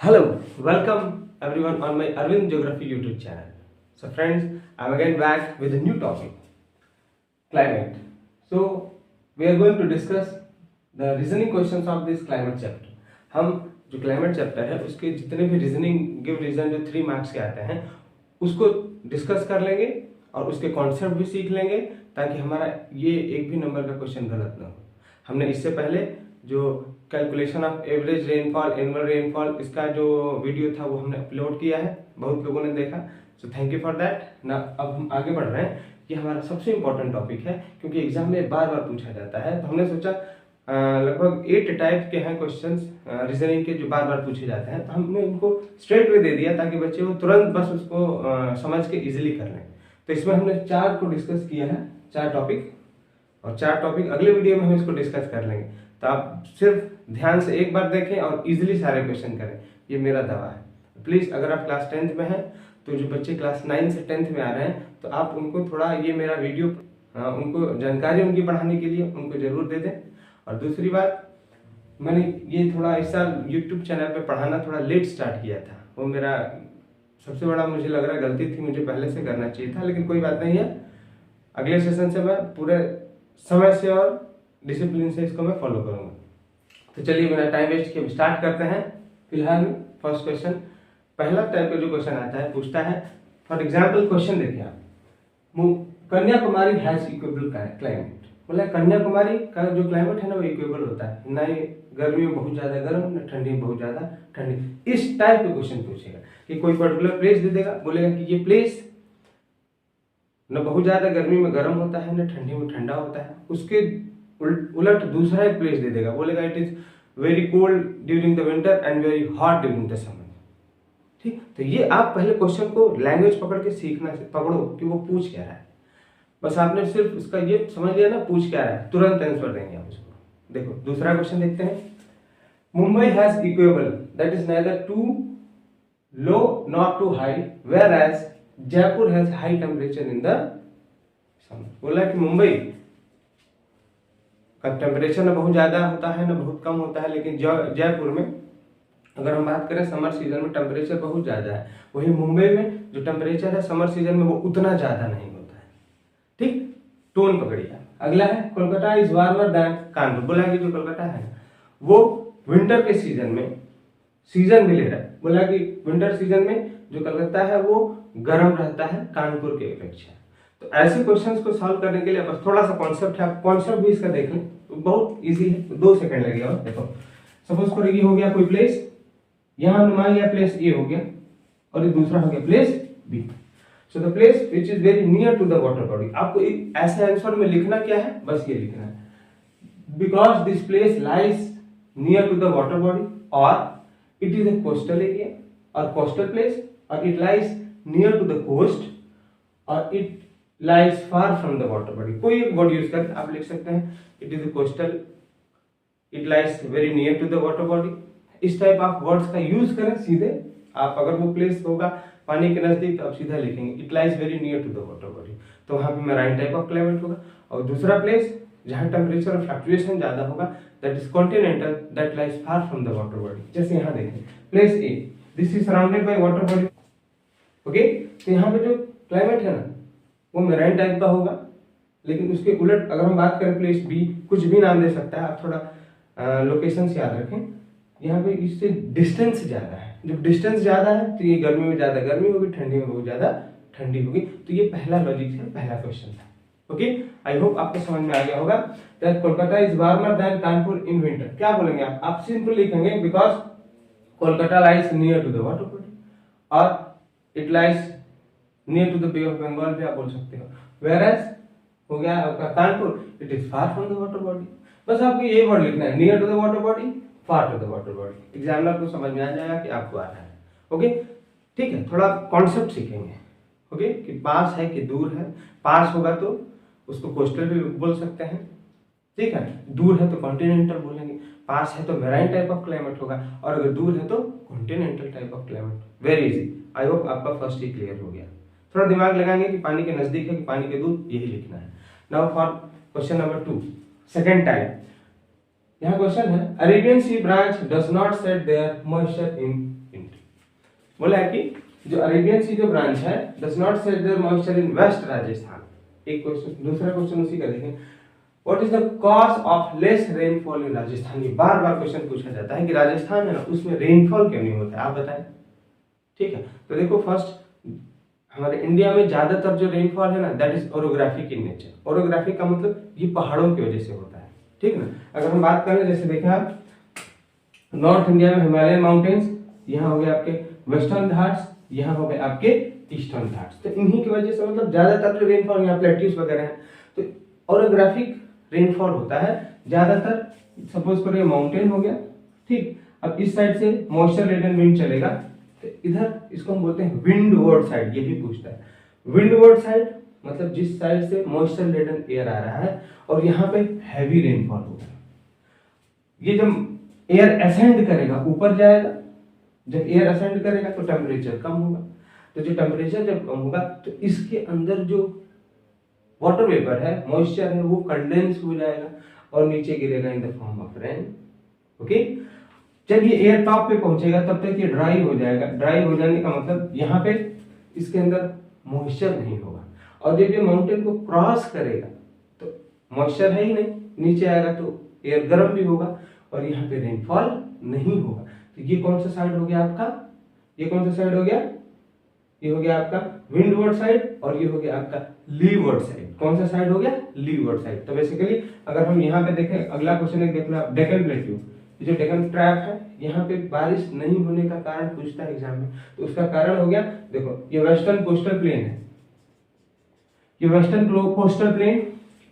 Hello, welcome everyone on my Arvind Geography YouTube channel. So friends, I'm again back with a new topic, climate. So we are going to discuss the reasoning questions of this climate chapter. हम जो climate chapter है उसके जितने भी reasoning give reason जो 3 marks के आते हैं उसको डिस्कस कर लेंगे और उसके कॉन्सेप्ट भी सीख लेंगे ताकि हमारा ये एक भी नंबर का क्वेश्चन गलत ना हो। हमने इससे पहले जो calculation of average rainfall annual rainfall इसका जो वीडियो था वो हमने अपलोड किया है, बहुत लोगों ने देखा, so thank you for that ना। अब हम आगे बढ़ रहे हैं, ये हमारा सबसे इम्पोर्टेंट टॉपिक है क्योंकि एग्जाम में बार बार पूछा जाता है। तो हमने सोचा लगभग 8 टाइप के हैं क्वेश्चंस रीजनिंग के जो बार बार पूछे जाते हैं, तो हमने इनको स्ट्रेट वे दे दिया ताकि बच्चे वो तुरंत बस उसको समझ के इजिली कर लें। तो इसमें हमने 4 को डिस्कस किया है, 4 टॉपिक, और 4 टॉपिक अगले वीडियो में हम इसको डिस्कस कर लेंगे। तो आप सिर्फ ध्यान से एक बार देखें और इजीली सारे क्वेश्चन करें, ये मेरा दावा है। प्लीज़ अगर आप क्लास 10th में हैं तो जो बच्चे क्लास 9 से 10th में आ रहे हैं तो आप उनको थोड़ा ये मेरा वीडियो उनको जानकारी उनकी बढ़ाने के लिए उनको ज़रूर दे दें। और दूसरी बात, मैंने ये थोड़ा इस साल यूट्यूब चैनल पे पढ़ाना थोड़ा लेट स्टार्ट किया था, वो मेरा सबसे बड़ा मुझे लग रहा है गलती थी, मुझे पहले से करना चाहिए था, लेकिन कोई बात नहीं है। अगले सेशन से मैं पूरे समय से और डिसिप्लिन से इसको मैं फॉलो करूंगा। तो चलिए बिना टाइम वेस्ट किए स्टार्ट करते हैं। फिलहाल फर्स्ट क्वेश्चन, पहला टाइप का जो क्वेश्चन आता है पूछता है, फॉर एग्जाम्पल क्वेश्चन देखिए आप, कन्याकुमारी हैज इक्वेबल क्लाइमेट। बोला कन्याकुमारी का जो क्लाइमेट है ना वो इक्वेबल होता है, ना ही गर्मी में बहुत ज्यादा गर्म ना ठंडी में बहुत ज्यादा ठंडी। इस टाइप का क्वेश्चन पूछेगा कि कोई पर्टिकुलर प्लेस दे देगा, बोलेगा कि ये प्लेस न बहुत ज्यादा गर्मी में गर्म होता है न ठंडी में ठंडा होता है। उसके उलट दूसरा एक प्लेस दे देगा, बोलेगा it is very cold during the winter and very hot during the summer. ठीक, तो ये आप पहले क्वेश्चन को लैंग्वेज पकड़ के सीखना पकड़ो कि वो पूछ क्या रहा है। बस आपने सिर्फ उसका ये समझ लिया ना पूछ क्या रहा है, तुरंत आंसर देंगे आप उसको। देखो दूसरा क्वेश्चन देखते हैं, Mumbai has equable that is neither too low not too high whereas Jaipur has high temperature in the summer. बोला कि मुंबई का टेम्परेचर ना बहुत ज्यादा होता है ना बहुत कम होता है, लेकिन जयपुर में अगर हम बात करें समर सीजन में टेम्परेचर बहुत ज्यादा है, वही मुंबई में जो टेम्परेचर है समर सीजन में वो उतना ज्यादा नहीं होता है। ठीक, टोन पकड़िए। अगला है Kolkata is warmer than Kanpur. बोला कि जो कोलकाता है वो विंटर के सीजन में सीजन भी ले रहा है, बोला कि विंटर सीजन में जो कलकत्ता है वो गर्म रहता है कानपुर के अपेक्षा। तो ऐसे क्वेश्चंस को सॉल्व करने के लिए बस थोड़ा सा कॉन्सेप्ट है, आप कॉन्सेप्ट भी इसका देख लें तो बहुत इजी है, 2 सेकंड लगेगा। देखो सपोज करो ये हो गया कोई प्लेस, यहाँ मान लिया प्लेस ए हो गया और ये दूसरा हो गया place B. So the place which is very near to the water body. आपको ऐसे आंसर में लिखना क्या है, बस ये लिखना है, because this place lies near to the water body और it is a coastal area और कोस्टल प्लेस और it lies near to the coast और it lies far from the water body. कोई एक वर्ड यूज करके आप लिख सकते हैं, it is a coastal, it lies very near to the water body. इस टाइप ऑफ वर्ड्स का यूज करें सीधे आप, अगर वो प्लेस होगा पानी के नजदीक तो आप सीधा लिखेंगे it lies very near to the water body, तो वहां पे मेराइन टाइप ऑफ क्लाइमेट होगा। और दूसरा प्लेस जहां टेम्परेचर और फ्लक्चुएशन ज्यादा होगा that is continental that lies far from the water body. जैसे यहाँ देखें place a, this is surrounded by water body, okay. तो यहाँ पे जो क्लाइमेट है ना वो मेराइन टाइप का होगा, लेकिन उसके उलट अगर हम बात करें प्लेस बी, कुछ भी नाम दे सकता है, आप थोड़ा लोकेशन से याद रखें। यहाँ पे इससे डिस्टेंस ज्यादा है, जब डिस्टेंस ज्यादा है तो ये गर्मी में ज्यादा गर्मी होगी, ठंडी में बहुत ज्यादा ठंडी होगी। तो ये पहला लॉजिक है, पहला क्वेश्चन था, ओके। आई होप आपको समझ में आ गया होगा। That Kolkata is warmer than Kanpur in winter. क्या बोलेंगे आप सिंपल लिखेंगे because Kolkata lies near to the water body और it lies near to the bay of Bengal भी आप बोल सकते हो। वेयरएज हो गया आपका Kanpur, it is far from the water body. बस आपको ये वर्ड लिखना है, near to the water body, far to the water body. Examiner को समझ में आ जाएगा कि आपको आ रहा है, ओके। ठीक है, थोड़ा कॉन्सेप्ट सीखेंगे, ओके, कि पास है कि दूर है। पास होगा तो उसको कोस्टल भी बोल सकते हैं, ठीक है। दूर है तो कॉन्टिनेंटल बोलेंगे, पास है तो मेराइन टाइप ऑफ क्लाइमेट होगा, और अगर दूर है तो continental type of climate. Very easy. I hope आपका फर्स्ट ही क्लियर हो गया। थोड़ा दिमाग लगाएंगे कि पानी के नजदीक है कि पानी के दूर, यही लिखना है। Now for question number 2, second type. यहाँ क्वेश्चन है, Arabian sea branch does not set their moisture in बोला है कि जो अरेबियन सी जो ब्रांच है does not set their moisture in west Rajasthan. एक क्वेश्चन, दूसरा क्वेश्चन उसी का देखें, what is the cause of less rainfall in Rajasthan. ये बार बार क्वेश्चन पूछा जाता है कि राजस्थान है ना उसमें रेनफॉल क्यों नहीं होता है, आप बताएं। ठीक है, तो देखो फर्स्ट हमारे इंडिया में ज्यादातर जो रेनफॉल है ना that is orographic in nature. Orographic का मतलब ये पहाड़ों की वजह से होता है, ठीक ना। अगर हम बात करें जैसे देखें आप नॉर्थ इंडिया में हिमालयन माउंटेन्स, यहाँ हो गए आपके वेस्टर्न घाट्स, यहाँ हो गए आपके ईस्टर्न घाट्स, तो इन्हीं की वजह से मतलब ज्यादातर जो रेनफॉल यहाँ प्लेट्यूज वगैरह है तो ओरोग्राफिक रेनफॉल होता है ज्यादातर। सपोज करो ये माउंटेन हो गया, ठीक, अब इस साइड से मॉइस्चर लेडन विंड चलेगा तो इधर इसको हम बोलते हैं विंडवर्ड साइड। ये भी पूछता है विंडवर्ड साइड मतलब जिस साइड से मॉइस्चर लेडन एयर आ रहा है और यहाँ पे हैवी रेनफॉल होगा। ये जब एयर असेंड करेगा ऊपर जाएगा, जब एयर असेंड करेगा तो टेम्परेचर कम होगा, तो जो टेम्परेचर जब कम होगा तो इसके अंदर जो वाटर वेपर है मॉइस्चर है वो कंडेंस हो जाएगा और नीचे गिरेगा in the form of rain. Okay, जब ये एयर टॉप पे पहुंचेगा तब तक ये ड्राई हो जाएगा। ड्राई हो जाने का मतलब यहाँ पे इसके अंदर मॉइस्चर नहीं होगा, और जब ये माउंटेन को क्रॉस करेगा तो मॉइस्चर है ही नहीं, नीचे आएगा तो एयर गर्म भी होगा और यहाँ पे रेनफॉल नहीं होगा। तो ये कौन सा साइड हो गया आपका, ये कौन सा साइड हो गया, ये हो गया आपका विंडवर्ड साइड और ये हो गया आपका लीवर्ड साइड। कौन सा साइड हो गया, लीवर्ड साइड। तो बेसिकली अगर हम यहाँ पे देखें, अगला क्वेश्चन है देख लो आप, डेक्कन प्लेट्यू, जो डेक्कन ट्रैप है यहाँ पे बारिश नहीं होने का कारण पूछता है एग्जाम में, तो उसका कारण हो गया देखो ये वेस्टर्न कोस्टल प्लेन है, ये western coastal plain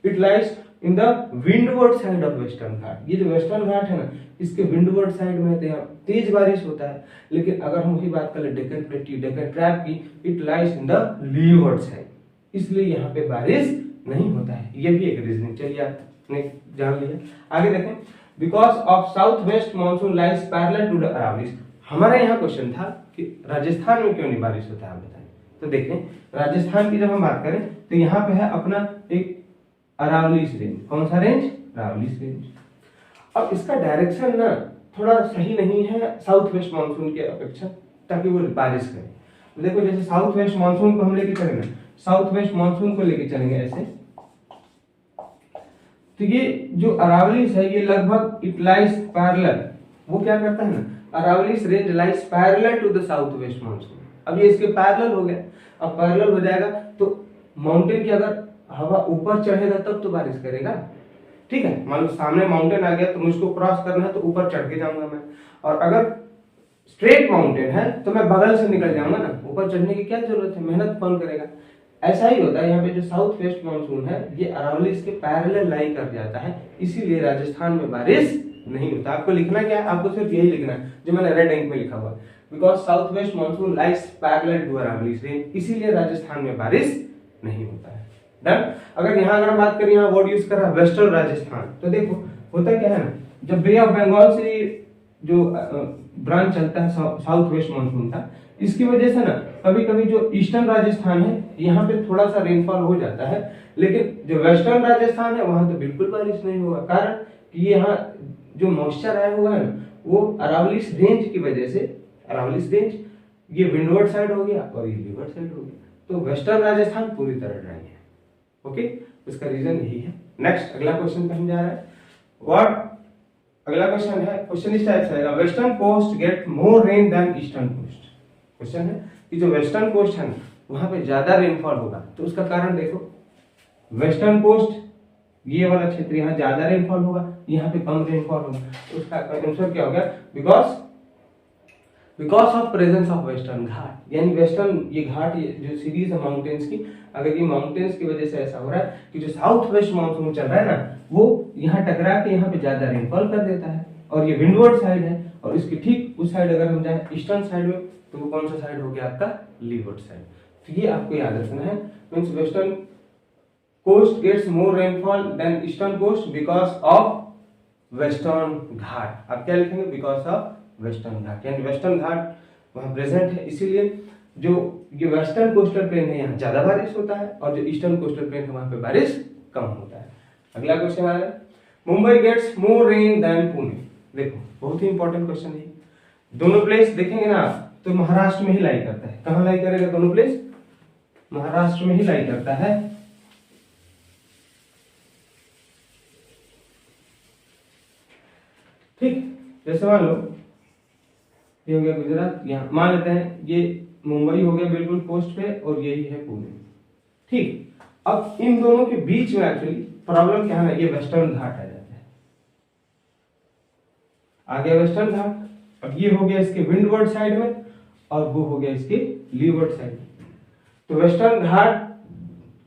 it lies in the windward side of western Ghat. ये जो वेस्टर्न घाट है ना इसके विंडवर्ड साइड में यहाँ तेज बारिश होता है, लेकिन अगर हम वही बात करें डेक्कन प्लेट्यू डेक्कन ट्रैप की, it lies in the levered side, इसलिए यहाँ पे बारिश नहीं होता है। ये भी एक रीजनिंग, चलिए आपने जान लिया। आगे देखें, because of south west monsoon lies parallel to the Aravallis. हमारा यहाँ क्वेश्चन था कि राजस्थान में क्यों नहीं बारिश होता है, आप बताएं। तो देखें राजस्थान की जब हम बात करें तो यहाँ पे है अपना एक अरावलीज रेंज। कौन सा रेंज, अरावलीज रेंज। अब इसका डायरेक्शन ना थोड़ा सही नहीं है साउथ वेस्ट मानसून के अपेक्षा, ताकि वो बारिश करे। तो देखो जैसे साउथ वेस्ट मानसून को हम लेके चलेंगे, साउथ वेस्ट मानसून को लेके चलेंगे ऐसे, तो ये जो अरावलीज है ये लगभग इट लाइज पैरेलल, वो क्या करता है ना, Aravallis range lies parallel to the south west monsoon. अब ये इसके पैरेलल हो गया, अब पैरेलल हो जाएगा तो माउंटेन की अगर हवा ऊपर चढ़ेगा तब तो बारिश करेगा, ठीक है। मान लो सामने माउंटेन आ गया तो मुझको क्रॉस करना है तो ऊपर चढ़ के जाऊंगा मैं, और अगर स्ट्रेट माउंटेन है तो मैं बगल से निकल जाऊंगा ना, ऊपर चढ़ने की क्या जरूरत है, मेहनत कौन करेगा। ऐसा ही होता है यहाँ पे जो साउथ वेस्ट मानसून है ये अरावलीज के पैरेलल लाई कर जाता है, इसीलिए राजस्थान में बारिश नहीं होता। आपको लिखना क्या है, आपको सिर्फ यही लिखना है जो मैंने रेड इंक में लिखा हुआ है, because south west monsoon lies parallel to Aravallis range, इसीलिए राजस्थान में बारिश नहीं होता है। डन। अगर यहाँ अगर हम बात करें, यहाँ वर्ड यूज कर रहा है वेस्टर्न राजस्थान, तो देखो होता क्या है ना, जब बे ऑफ बंगाल से जो ब्रांच चलता है साउथ वेस्ट मानसून का, इसकी वजह से ना कभी कभी जो ईस्टर्न राजस्थान है यहाँ पे थोड़ा सा रेनफॉल हो जाता है, लेकिन जो वेस्टर्न राजस्थान है वहां तो बिल्कुल बारिश नहीं होगा, कारण कि यहाँ जो मॉइस्चर आया हुआ है ना वो अरावलीज रेंज की वजह से, अरावलीज रेंज ये विंडवर्ड साइड हो गया और ये लीवर्ड साइड हो गया, तो वेस्टर्न राजस्थान पूरी तरह ड्राई है। ओके, इसका रीजन यही है। नेक्स्ट अगला क्वेश्चन पे हम जा रहे हैं, व्हाट, अगला क्वेश्चन है, क्वेश्चन इस टाइप से आएगा, western coast get more rain than eastern coast. Question है कि जो वेस्टर्न कोस्ट है ना वहां पे ज्यादा रेनफॉल होगा, तो उसका कारण देखो, वेस्टर्न कोस्ट ये वाला क्षेत्र यहाँ ज्यादा रेनफॉल होगा, यहाँ पे कम रेनफॉल होगा, तो उसका आंसर क्या हो गया, because of presence of western Ghat. यानी वेस्टर्न ये घाट, ये जो सीरीज है माउंटेन्स की, अगर ये माउंटेन्स की वजह से ऐसा हो रहा है कि जो साउथ वेस्ट मानसून चल रहा है ना वो यहाँ टकरा के यहाँ पे ज्यादा रेनफॉल कर देता है, और ये विंडवर्ड साइड है, और इसके ठीक उस साइड अगर हम जाए ईस्टर्न साइड में, तो वो कौन सा साइड हो गया आपका, लीवर्ड साइड। तो ये आपको याद रखना है, means western coast gets more rainfall than eastern coast because of western Ghat. आप क्या लिखेंगे, बिकॉज ऑफ वेस्टर्न घाट, यानी वेस्टर्न घाट वहां प्रेजेंट है, इसीलिए जो ये वेस्टर्न कोस्टल प्लेन है यहाँ ज्यादा बारिश होता है, और जो ईस्टर्न कोस्टल प्लेन है वहां पे बारिश कम होता है। अगला क्वेश्चन आ रहा है, Mumbai gets more rain than Pune. देखो बहुत ही इंपॉर्टेंट क्वेश्चन है, दोनों प्लेस देखेंगे ना आप, तो महाराष्ट्र में ही लाई करता है। कहाँ लाई करेगा दोनों प्लेस? महाराष्ट्र में ही लाई करता है। ठीक, जैसे मान लो ये हो गया गुजरात, यहाँ मान लेते हैं ये मुंबई हो गया बिल्कुल कोस्ट पे और यही है पुणे। ठीक, अब इन दोनों के बीच में एक्चुअली प्रॉब्लम क्या है, ये वेस्टर्न घाट आ जाता है। आ गया वेस्टर्न घाट। अब ये हो गया इसके विंडवर्ड साइड में और वो हो गया इसके लीवर्ड साइड में। तो वेस्टर्न घाट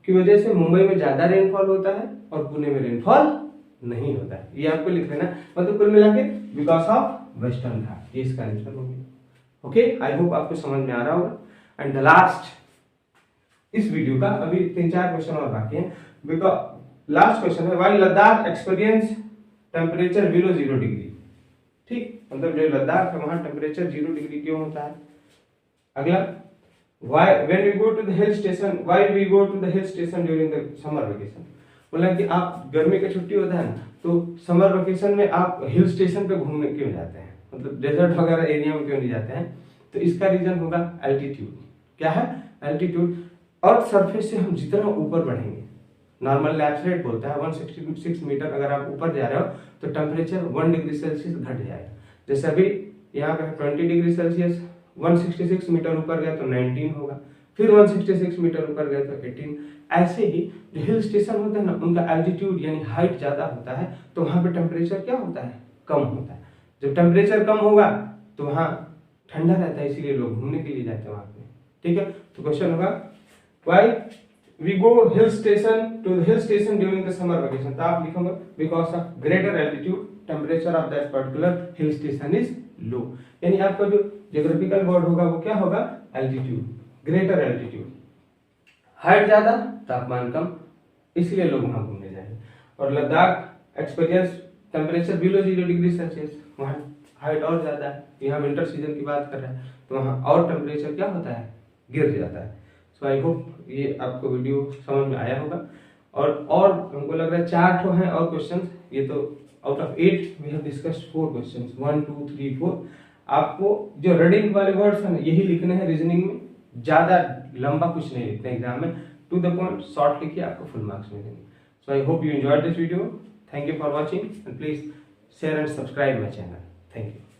की वजह से मुंबई में ज्यादा रेनफॉल होता है और पुणे में रेनफॉल नहीं होता है। ये आपको लिख देना, मतलब कुल मिला के बिकॉज ऑफ वेस्टर्न घाट, ये इसका आंसर हो गया। ओके, आई होप आपको समझ में आ रहा होगा। एंड द लास्ट इस वीडियो का अभी 3-4 क्वेश्चन और बाकी हैं। बिकॉज लास्ट क्वेश्चन है why Ladakh experience temperature below 0 degree. ठीक, मतलब जो लद्दाख है वहां टेम्परेचर 0 डिग्री क्यों होता है। अगला, why when we go to the hill station, why we go to the hill station during the summer vacation। बोला कि आप गर्मी का छुट्टी होता है ना, तो समर वेकेशन में आप हिल स्टेशन पे घूमने क्यों जाते हैं, मतलब डेजर्ट वगैरह एरिया में क्यों नहीं जाते हैं। तो इसका रीजन होगा एल्टीट्यूड। क्या है? एल्टीट्यूड। अर्थ सरफेस से हम जितना ऊपर बढ़ेंगे, नॉर्मल लैब्स रेट बोलता है 166 मीटर, अगर आप ऊपर जा रहे हो तो टेम्परेचर 1 डिग्री सेल्सियस घट जाएगा। जैसे अभी यहाँ पे 20 डिग्री सेल्सियस, 166 मीटर ऊपर गया तो 19 होगा, फिर 166 मीटर ऊपर गया तो 18। ऐसे ही जो हिल स्टेशन होते हैं ना, उनका एल्टीट्यूड यानी हाइट ज्यादा होता है, तो वहां पे टेम्परेचर क्या होता है? कम होता है। जब टेम्परेचर कम होगा तो वहां ठंडा रहता है, इसीलिए लोग घूमने के लिए जाते हैं वहां पे। ठीक है, तो क्वेश्चन होगा why we go hill station to the hill station during the summer vacation. तो आप लिखोगे because of greater altitude temperature of that particular hill station is low. यानी आपका जो ज्योग्राफिकल वर्ड होगा वो क्या होगा? Altitude, greater altitude. हाइट ज्यादा, तापमान कम, इसलिए लोग वहां घूमने जाएंगे। और Ladakh experience temperature below 0 degree Celsius, वहां हाइट और ज्यादा है। यहाँ विंटर सीजन की बात कर रहे हैं तो वहां और टेम्परेचर क्या होता है? गिर जाता है। सो आई होप ये आपको वीडियो समझ में आया होगा। और हमको लग रहा है 4 ठो हैं और क्वेश्चन। ये तो out of 8 we have discussed 4 questions, 1 2 3 4। आपको जो रीडिंग वाले वर्ड्स हैं यही लिखने हैं रीजनिंग में, ज्यादा लंबा कुछ नहीं लिखना एग्जाम में, टू द पॉइंट शॉर्ट लिखिए, आपको फुल मार्क्स मिलेंगे। So I hope you enjoyed this video. Thank you for watching and please share and subscribe my channel. Thank you.